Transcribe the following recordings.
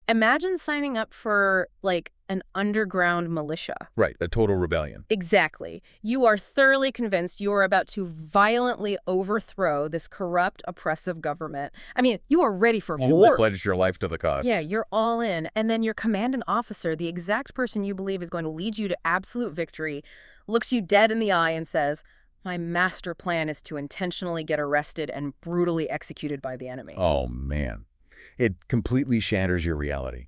Imagine signing up for, like, an underground militia. Right, a total rebellion. Exactly. You are thoroughly convinced you are about to violently overthrow this corrupt, oppressive government. I mean, you are ready for You war. pledged your life to the cause. Yeah, you're all in. And then your commanding officer, the exact person you believe is going to lead you to absolute victory, looks you dead in the eye and says, "My master plan is to intentionally get arrested and brutally executed by the enemy." Oh, man. It completely shatters your reality.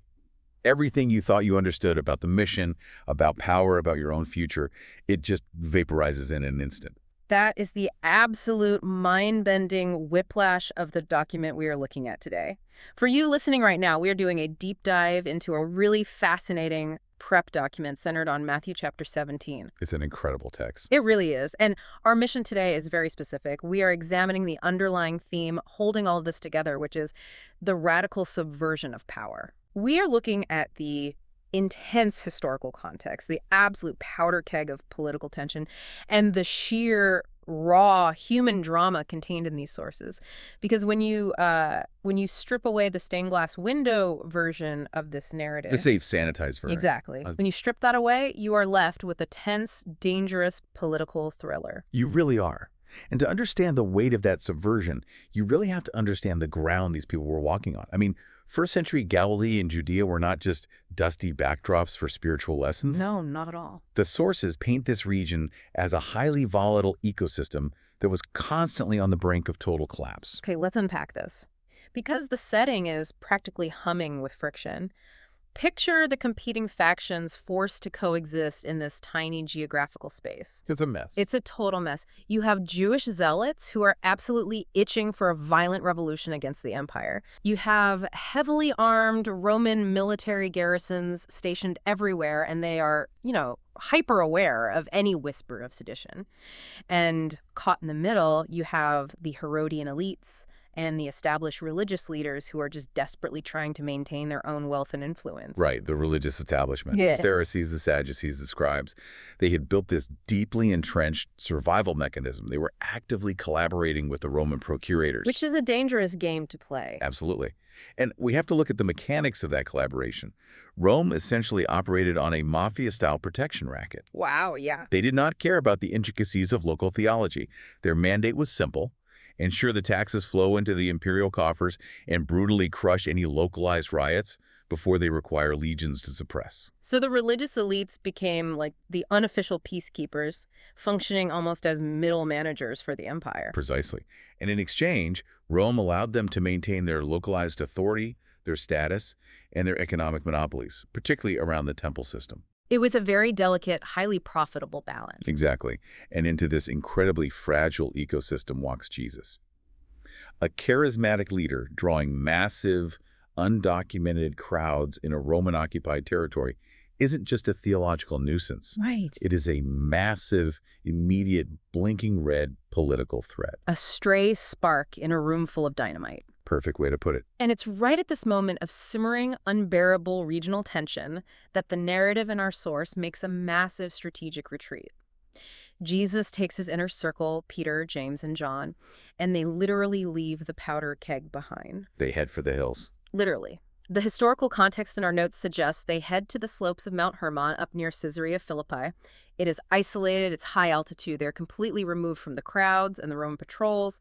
Everything you thought you understood about the mission, about power, about your own future, it just vaporizes in an instant. That is the absolute mind-bending whiplash of the document we are looking at today. For you listening right now, we are doing a deep dive into a really fascinating prep document centered on Matthew chapter 17. It's an incredible text. It really is. And our mission today is very specific. We are examining the underlying theme holding all of this together, which is the radical subversion of power. We are looking at the intense historical context, the absolute powder keg of political tension, and the sheer raw human drama contained in these sources. Because when you strip away the stained glass window version of this narrative, The safe, sanitized version. exactly, when you strip that away, you are left with a tense, dangerous political thriller. You really are. And to understand the weight of that subversion, you really have to understand the ground these people were walking on. I mean, first century Galilee and Judea were not just dusty backdrops for spiritual lessons. No, not at all. The sources paint this region as a highly volatile ecosystem that was constantly on the brink of total collapse. Okay, let's unpack this. Because the setting is practically humming with friction, picture the competing factions forced to coexist in this tiny geographical space. It's a mess. It's a total mess. You have Jewish zealots who are absolutely itching for a violent revolution against the empire. You have heavily armed Roman military garrisons stationed everywhere, and they are, hyper aware of any whisper of sedition. And caught in the middle, you have the Herodian elites and the established religious leaders who are just desperately trying to maintain their own wealth and influence. Right, the religious establishment. Yeah. The Pharisees, the Sadducees, the scribes. They had built this deeply entrenched survival mechanism. They were actively collaborating with the Roman procurators. Which is a dangerous game to play. Absolutely. And we have to look at the mechanics of that collaboration. Rome essentially operated on a mafia-style protection racket. Wow, yeah. They did not care about the intricacies of local theology. Their mandate was simple: ensure the taxes flow into the imperial coffers and brutally crush any localized riots before they require legions to suppress. So the religious elites became like the unofficial peacekeepers, functioning almost as middle managers for the empire. Precisely. And in exchange, Rome allowed them to maintain their localized authority, their status, and their economic monopolies, particularly around the temple system. It was a very delicate, highly profitable balance. Exactly. And into this incredibly fragile ecosystem walks Jesus. A charismatic leader drawing massive, undocumented crowds in a Roman-occupied territory isn't just a theological nuisance. Right. It is a massive, immediate, blinking red political threat. A stray spark in a room full of dynamite. Perfect way to put it. And it's right at this moment of simmering, unbearable regional tension that the narrative in our source makes a massive strategic retreat. Jesus takes his inner circle, Peter, James, and John, and they literally leave the powder keg behind. They head for the hills. Literally. The historical context in our notes suggests they head to the slopes of Mount Hermon up near Caesarea Philippi. It is isolated, it's high altitude, they're completely removed from the crowds and the Roman patrols,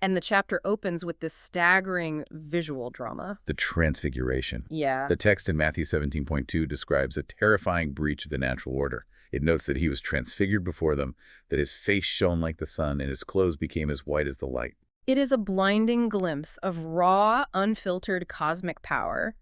and the chapter opens with this staggering visual drama. The Transfiguration. Yeah. The text in Matthew 17.2 describes a terrifying breach of the natural order. It notes that he was transfigured before them, that his face shone like the sun, and his clothes became as white as the light. It is a blinding glimpse of raw, unfiltered cosmic power.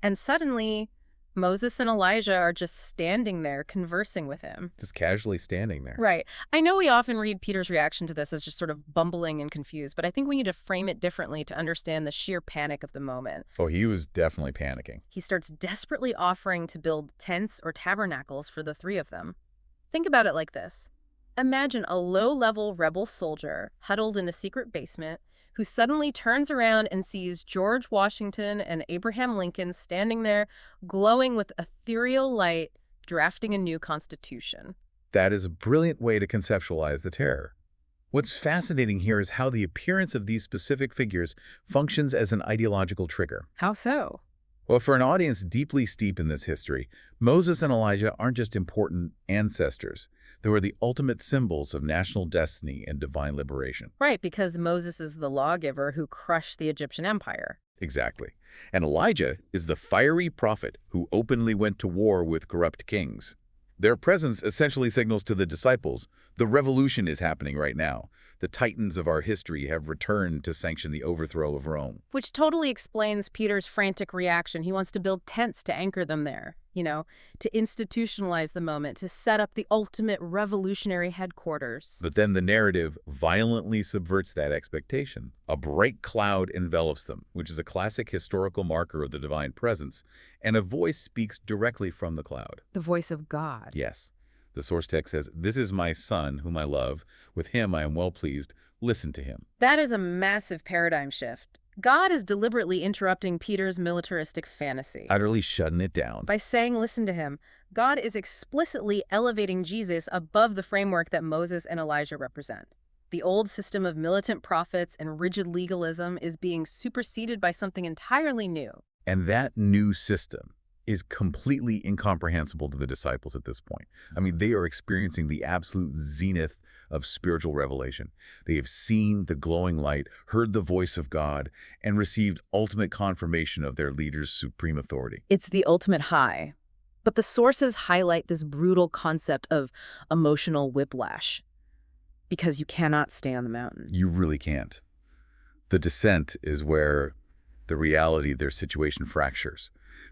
And suddenly, Moses and Elijah are just standing there conversing with him. Just casually standing there. Right. I know we often read Peter's reaction to this as just sort of bumbling and confused, but I think we need to frame it differently to understand the sheer panic of the moment. Oh, he was definitely panicking. He starts desperately offering to build tents or tabernacles for the three of them. Think about it like this. Imagine a low-level rebel soldier huddled in a secret basement who suddenly turns around and sees George Washington and Abraham Lincoln standing there, glowing with ethereal light, drafting a new constitution. That is a brilliant way to conceptualize the terror. What's fascinating here is how the appearance of these specific figures functions as an ideological trigger. How so? Well, for an audience deeply steeped in this history, Moses and Elijah aren't just important ancestors. They were the ultimate symbols of national destiny and divine liberation. Right, because Moses is the lawgiver who crushed the Egyptian empire. Exactly. And Elijah is the fiery prophet who openly went to war with corrupt kings. Their presence essentially signals to the disciples, the revolution is happening right now. The titans of our history have returned to sanction the overthrow of Rome. Which totally explains Peter's frantic reaction. He wants to build tents to anchor them there, to institutionalize the moment, to set up the ultimate revolutionary headquarters. But then the narrative violently subverts that expectation. A bright cloud envelops them, which is a classic historical marker of the divine presence, and a voice speaks directly from the cloud. The voice of God. Yes. The source text says, "This is my son, whom I love. With him I am well pleased. Listen to him." That is a massive paradigm shift. God is deliberately interrupting Peter's militaristic fantasy. Utterly shutting it down. By saying, listen to him, God is explicitly elevating Jesus above the framework that Moses and Elijah represent. The old system of militant prophets and rigid legalism is being superseded by something entirely new. And that new system is completely incomprehensible to the disciples at this point. I mean, they are experiencing the absolute zenith of spiritual revelation. They have seen the glowing light, heard the voice of God, and received ultimate confirmation of their leader's supreme authority. It's the ultimate high. But the sources highlight this brutal concept of emotional whiplash. Because you cannot stay on the mountain. You really can't. The descent is where the reality of their situation fractures.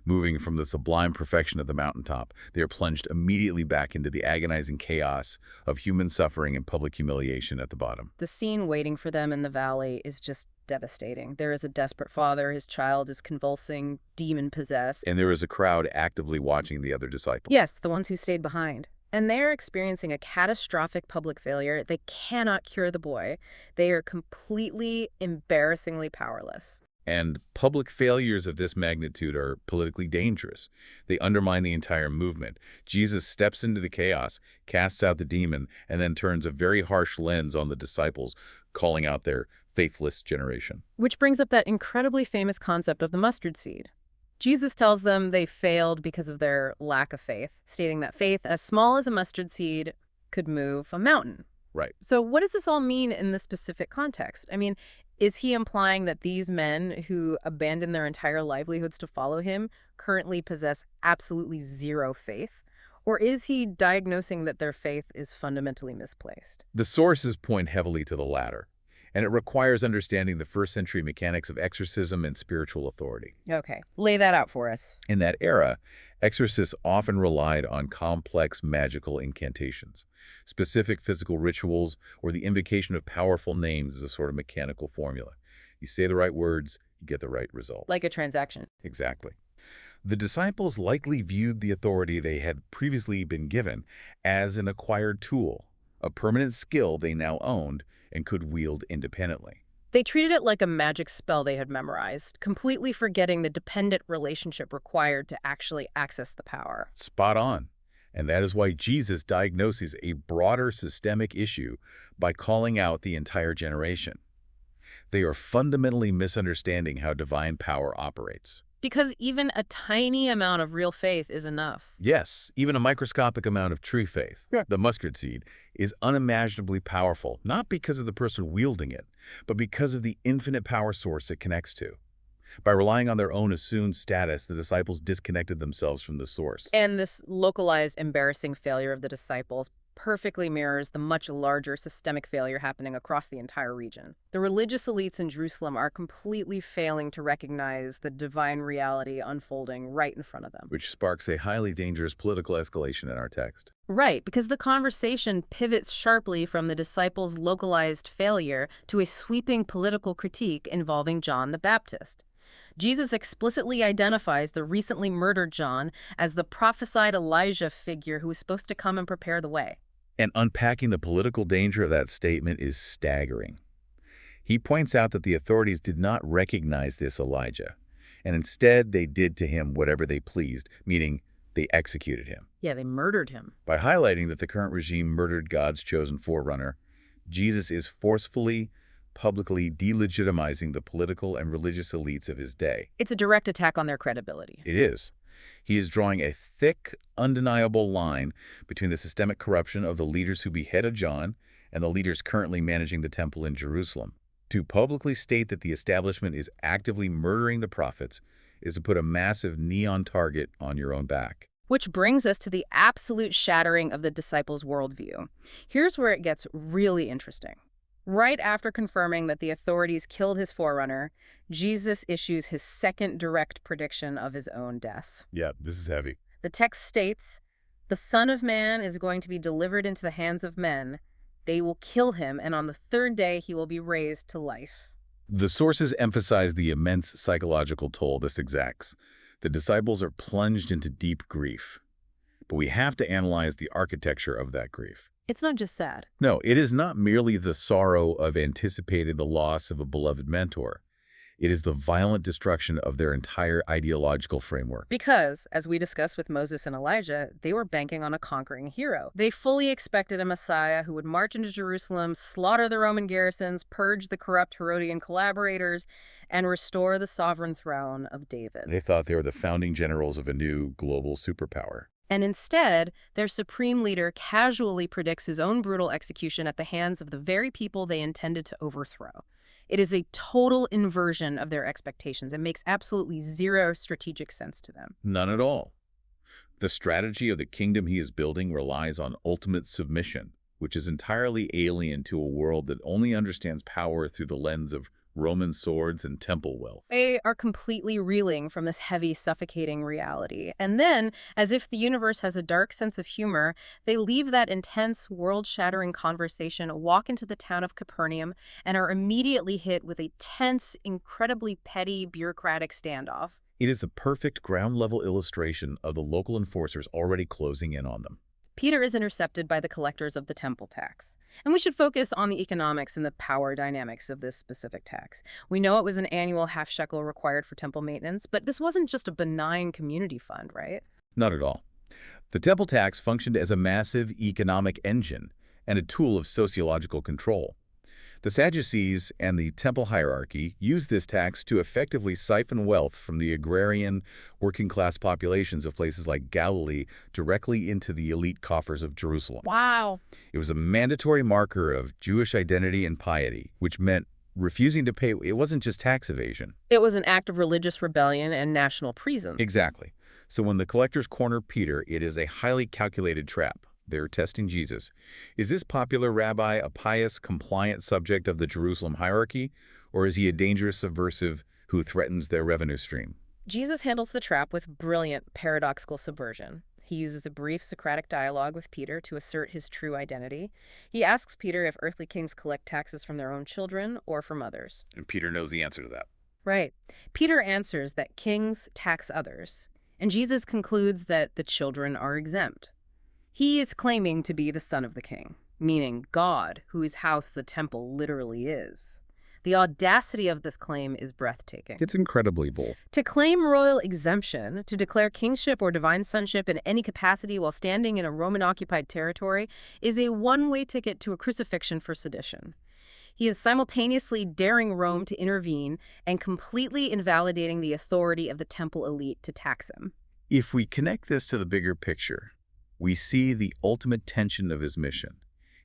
Moving from the sublime perfection of the mountaintop, they are plunged immediately back into the agonizing chaos of human suffering and public humiliation at the bottom. The scene waiting for them in the valley is just devastating. There is a desperate father, his child is convulsing, demon-possessed. And there is a crowd actively watching the other disciples. Yes, the ones who stayed behind. And they're experiencing a catastrophic public failure. They cannot cure the boy. They are completely, embarrassingly powerless. And public failures of this magnitude are politically dangerous. They undermine the entire movement. Jesus steps into the chaos, casts out the demon, and then turns a very harsh lens on the disciples, calling out their faithless generation. Which brings up that incredibly famous concept of the mustard seed. Jesus tells them they failed because of their lack of faith, stating that faith as small as a mustard seed could move a mountain. Right. So what does this all mean in this specific context? I mean, is he implying that these men who abandoned their entire livelihoods to follow him currently possess absolutely zero faith? Or is he diagnosing that their faith is fundamentally misplaced? The sources point heavily to the latter, and it requires understanding the first-century mechanics of exorcism and spiritual authority. Okay, lay that out for us. In that era, exorcists often relied on complex magical incantations, specific physical rituals, or the invocation of powerful names as a sort of mechanical formula. You say the right words, you get the right result. Like a transaction. Exactly. The disciples likely viewed the authority they had previously been given as an acquired tool, a permanent skill they now owned and could wield independently. They treated it like a magic spell they had memorized, completely forgetting the dependent relationship required to actually access the power. Spot on. And that is why Jesus diagnoses a broader systemic issue by calling out the entire generation. They are fundamentally misunderstanding how divine power operates. Because even a tiny amount of real faith is enough. Yes, even a microscopic amount of true faith, the mustard seed, is unimaginably powerful, not because of the person wielding it, but because of the infinite power source it connects to. By relying on their own assumed status, the disciples disconnected themselves from the source. And this localized, embarrassing failure of the disciples perfectly mirrors the much larger systemic failure happening across the entire region. The religious elites in Jerusalem are completely failing to recognize the divine reality unfolding right in front of them. Which sparks a highly dangerous political escalation in our text. Right, because the conversation pivots sharply from the disciples' localized failure to a sweeping political critique involving John the Baptist. Jesus explicitly identifies the recently murdered John as the prophesied Elijah figure who was supposed to come and prepare the way. And unpacking the political danger of that statement is staggering. He points out that the authorities did not recognize this Elijah, and instead they did to him whatever they pleased, meaning they executed him. Yeah, they murdered him. By highlighting that the current regime murdered God's chosen forerunner, Jesus is forcefully publicly delegitimizing the political and religious elites of his day. It's a direct attack on their credibility. It is. He is drawing a thick, undeniable line between the systemic corruption of the leaders who beheaded John and the leaders currently managing the temple in Jerusalem. To publicly state that the establishment is actively murdering the prophets is to put a massive neon target on your own back. Which brings us to the absolute shattering of the disciples' worldview. Here's where it gets really interesting. Right after confirming that the authorities killed his forerunner, Jesus issues his second direct prediction of his own death. Yeah, this is heavy. The text states, "The Son of Man is going to be delivered into the hands of men. They will kill him, and on the third day he will be raised to life." The sources emphasize the immense psychological toll this exacts. The disciples are plunged into deep grief. But we have to analyze the architecture of that grief. It's not just sad. No, it is not merely the sorrow of anticipating the loss of a beloved mentor. It is the violent destruction of their entire ideological framework. Because, as we discussed with Moses and Elijah, they were banking on a conquering hero. They fully expected a Messiah who would march into Jerusalem, slaughter the Roman garrisons, purge the corrupt Herodian collaborators, and restore the sovereign throne of David. They thought they were the founding generals of a new global superpower. And instead, their supreme leader casually predicts his own brutal execution at the hands of the very people they intended to overthrow. It is a total inversion of their expectations. It makes absolutely zero strategic sense to them. None at all. The strategy of the kingdom he is building relies on ultimate submission, which is entirely alien to a world that only understands power through the lens of Roman swords and temple wealth. They are completely reeling from this heavy, suffocating reality. And then, as if the universe has a dark sense of humor, they leave that intense, world-shattering conversation, walk into the town of Capernaum, and are immediately hit with a tense, incredibly petty, bureaucratic standoff. It is the perfect ground-level illustration of the local enforcers already closing in on them. Peter is intercepted by the collectors of the temple tax. And we should focus on the economics and the power dynamics of this specific tax. We know it was an annual half shekel required for temple maintenance, but this wasn't just a benign community fund, right? Not at all. The temple tax functioned as a massive economic engine and a tool of sociological control. The Sadducees and the temple hierarchy used this tax to effectively siphon wealth from the agrarian, working-class populations of places like Galilee directly into the elite coffers of Jerusalem. Wow. It was a mandatory marker of Jewish identity and piety, which meant refusing to pay. It wasn't just tax evasion. It was an act of religious rebellion and national treason. Exactly. So when the collectors corner Peter, it is a highly calculated trap. They're testing Jesus. Is this popular rabbi a pious, compliant subject of the Jerusalem hierarchy, or is he a dangerous subversive who threatens their revenue stream? Jesus handles the trap with brilliant, paradoxical subversion. He uses a brief Socratic dialogue with Peter to assert his true identity. He asks Peter if earthly kings collect taxes from their own children or from others. And Peter knows the answer to that. Right. Peter answers that kings tax others, and Jesus concludes that the children are exempt. He is claiming to be the son of the king, meaning God, whose house the temple literally is. The audacity of this claim is breathtaking. It's incredibly bold. To claim royal exemption, to declare kingship or divine sonship in any capacity while standing in a Roman-occupied territory, is a one-way ticket to a crucifixion for sedition. He is simultaneously daring Rome to intervene and completely invalidating the authority of the temple elite to tax him. If we connect this to the bigger picture, we see the ultimate tension of his mission.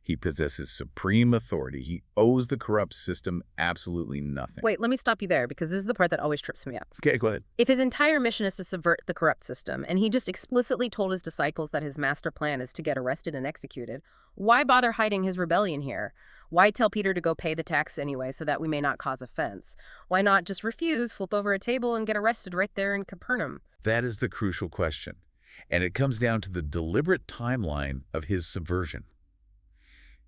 He possesses supreme authority. He owes the corrupt system absolutely nothing. Wait, let me stop you there, because this is the part that always trips me up. Okay, go ahead. If his entire mission is to subvert the corrupt system, and he just explicitly told his disciples that his master plan is to get arrested and executed, why bother hiding his rebellion here? Why tell Peter to go pay the tax anyway so that we may not cause offense? Why not just refuse, flip over a table, and get arrested right there in Capernaum? That is the crucial question. And it comes down to the deliberate timeline of his subversion.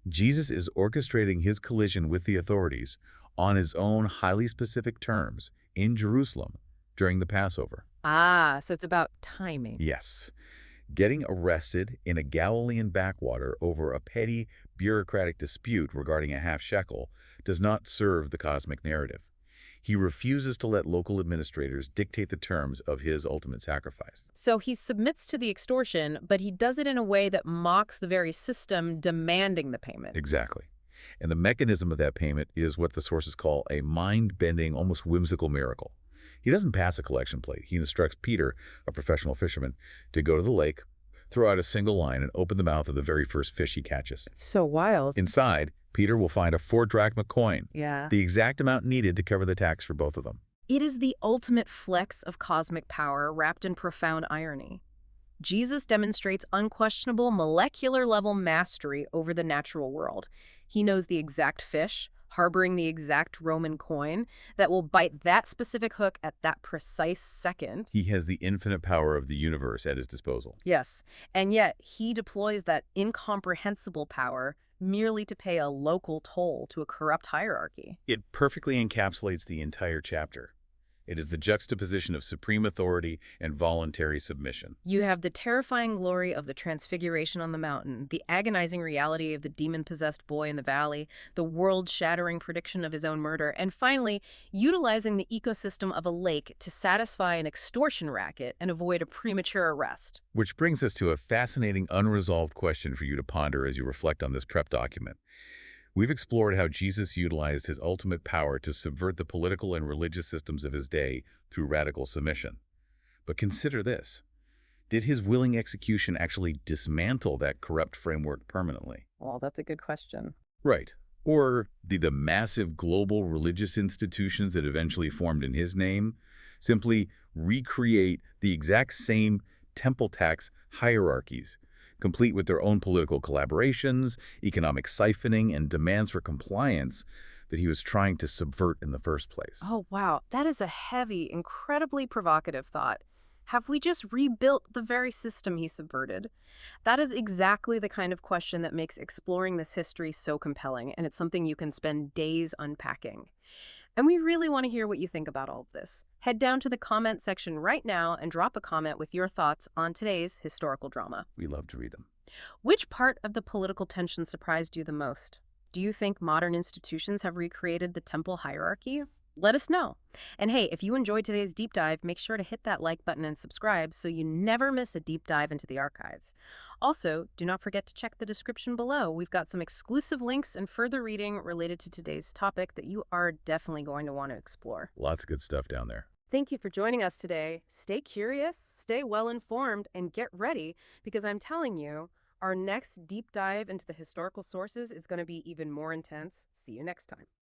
Jesus is orchestrating his collision with the authorities on his own highly specific terms in Jerusalem during the Passover. Ah, so it's about timing. Yes. Getting arrested in a Galilean backwater over a petty bureaucratic dispute regarding a half shekel does not serve the cosmic narrative. He refuses to let local administrators dictate the terms of his ultimate sacrifice. So he submits to the extortion, but he does it in a way that mocks the very system demanding the payment. Exactly. And the mechanism of that payment is what the sources call a mind-bending, almost whimsical miracle. He doesn't pass a collection plate. He instructs Peter, a professional fisherman, to go to the lake, throw out a single line, and open the mouth of the very first fish he catches. So wild. Inside, Peter will find a 4-drachma coin, Yeah. the exact amount needed to cover the tax for both of them. It is the ultimate flex of cosmic power wrapped in profound irony. Jesus demonstrates unquestionable molecular-level mastery over the natural world. He knows the exact fish, harboring the exact Roman coin, that will bite that specific hook at that precise second. He has the infinite power of the universe at his disposal. Yes, and yet he deploys that incomprehensible power merely to pay a local toll to a corrupt hierarchy. It perfectly encapsulates the entire chapter. It is the juxtaposition of supreme authority and voluntary submission. You have the terrifying glory of the Transfiguration on the mountain, the agonizing reality of the demon-possessed boy in the valley, the world-shattering prediction of his own murder, and finally, utilizing the ecosystem of a lake to satisfy an extortion racket and avoid a premature arrest. Which brings us to a fascinating unresolved question for you to ponder as you reflect on this prep document. We've explored how Jesus utilized his ultimate power to subvert the political and religious systems of his day through radical submission. But consider this. Did his willing execution actually dismantle that corrupt framework permanently? Well, that's a good question. Right. Or did the massive global religious institutions that eventually formed in his name simply recreate the exact same temple tax hierarchies, complete with their own political collaborations, economic siphoning, and demands for compliance that he was trying to subvert in the first place? Oh, wow. That is a heavy, incredibly provocative thought. Have we just rebuilt the very system he subverted? That is exactly the kind of question that makes exploring this history so compelling, and it's something you can spend days unpacking. And we really want to hear what you think about all of this. Head down to the comment section right now and drop a comment with your thoughts on today's historical drama. We love to read them. Which part of the political tension surprised you the most? Do you think modern institutions have recreated the temple hierarchy? Let us know. And hey, if you enjoyed today's deep dive, make sure to hit that like button and subscribe so you never miss a deep dive into the archives. Also, do not forget to check the description below. We've got some exclusive links and further reading related to today's topic that you are definitely going to want to explore. Lots of good stuff down there. Thank you for joining us today. Stay curious, stay well-informed, and get ready, because I'm telling you, our next deep dive into the historical sources is going to be even more intense. See you next time.